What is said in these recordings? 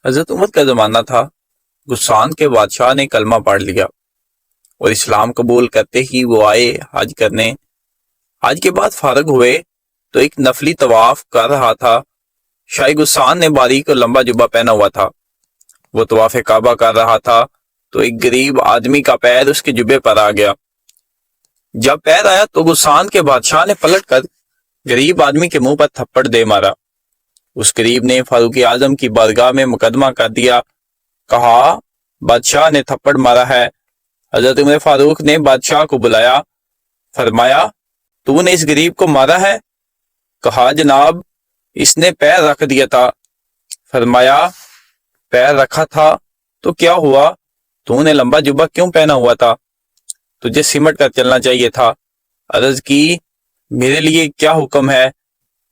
حضرت عمر کا زمانہ تھا۔ غسان کے بادشاہ نے کلمہ پڑھ لیا اور اسلام قبول کرتے ہی وہ آئے حج کرنے۔ حج کے بعد فارغ ہوئے تو ایک نفلی طواف کر رہا تھا۔ شاہ غسان نے باریک اور لمبا جبہ پہنا ہوا تھا۔ وہ طواف کعبہ کر رہا تھا تو ایک غریب آدمی کا پیر اس کے جبے پر آ گیا۔ جب پیر آیا تو غسان کے بادشاہ نے پلٹ کر غریب آدمی کے منہ پر تھپڑ دے مارا۔ اس غریب نے فاروق اعظم کی بارگاہ میں مقدمہ کر دیا، کہا بادشاہ نے تھپڑ مارا ہے۔ حضرت عمر فاروق نے بادشاہ کو بلایا، فرمایا تو نے اس غریب کو مارا ہے؟ کہا جناب اس نے پیر رکھ دیا تھا۔ فرمایا پیر رکھا تھا تو کیا ہوا؟ تو نے لمبا جبہ کیوں پہنا ہوا تھا؟ تجھے سمٹ کر چلنا چاہیے تھا۔ عرض کی میرے لیے کیا حکم ہے؟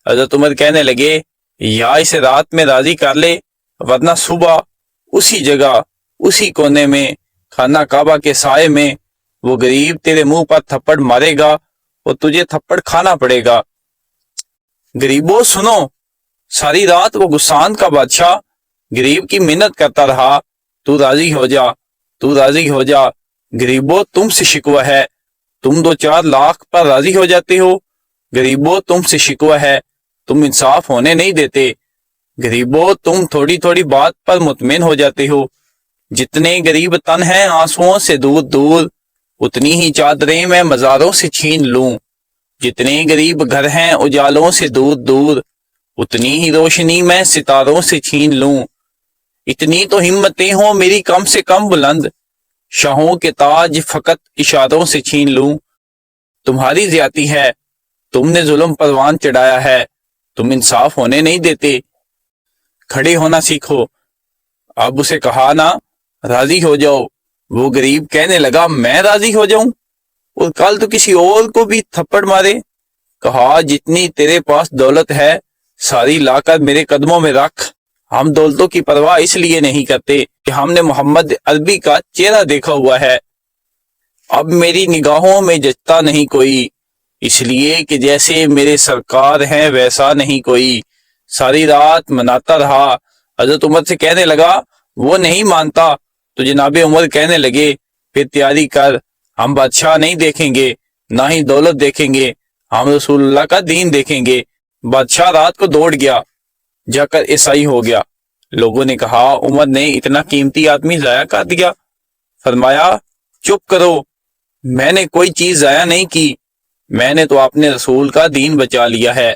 حضرت عمر کہنے لگے یا اسے رات میں راضی کر لے ورنہ صبح اسی جگہ اسی کونے میں خانہ کعبہ کے سائے میں وہ غریب تیرے منہ پر تھپڑ مارے گا اور تجھے تھپڑ کھانا پڑے گا۔ غریبوں سنو، ساری رات وہ غسان کا بادشاہ غریب کی منت کرتا رہا، تو راضی ہو جا، تو راضی ہو جا۔ غریبوں تم سے شکوہ ہے، تم 2-4 لاکھ پر راضی ہو جاتے ہو۔ غریبوں تم سے شکوہ ہے، تم انصاف ہونے نہیں دیتے۔ غریبوں تم تھوڑی تھوڑی بات پر مطمئن ہو جاتے ہو۔ جتنے غریب تن ہیں آنسوؤں سے دور دور، اتنی ہی چادریں میں مزاروں سے چھین لوں۔ جتنے غریب گھر ہیں اجالوں سے دور دور، اتنی ہی روشنی میں ستاروں سے چھین لوں۔ اتنی تو ہمتیں ہوں میری کم سے کم بلند، شاہوں کے تاج فقط اشاروں سے چھین لوں۔ تمہاری زیادتی ہے، تم نے ظلم پروان چڑھایا ہے، تم انصاف ہونے نہیں دیتے۔ کھڑے ہونا سیکھو۔ اب اسے کہا نا راضی ہو جاؤ۔ وہ غریب کہنے لگا میں راضی ہو جاؤں اور کل تو کسی اور کو بھی تھپڑ مارے؟ کہا جتنی تیرے پاس دولت ہے ساری لا کر میرے قدموں میں رکھ۔ ہم دولتوں کی پرواہ اس لیے نہیں کرتے کہ ہم نے محمد عربی کا چہرہ دیکھا ہوا ہے۔ اب میری نگاہوں میں جچتا نہیں کوئی، اس لیے کہ جیسے میرے سرکار ہیں ویسا نہیں کوئی۔ ساری رات مناتا رہا۔ حضرت عمر سے کہنے لگا وہ نہیں مانتا تو جناب عمر کہنے لگے پھر تیاری کر، ہم بادشاہ نہیں دیکھیں گے، نہ ہی دولت دیکھیں گے، ہم رسول اللہ کا دین دیکھیں گے۔ بادشاہ رات کو دوڑ گیا، جا کر عیسائی ہو گیا۔ لوگوں نے کہا عمر نے اتنا قیمتی آدمی ضائع کر دیا۔ فرمایا چپ کرو، میں نے کوئی چیز ضائع نہیں کی، میں نے تو اپنے رسول کا دین بچا لیا ہے۔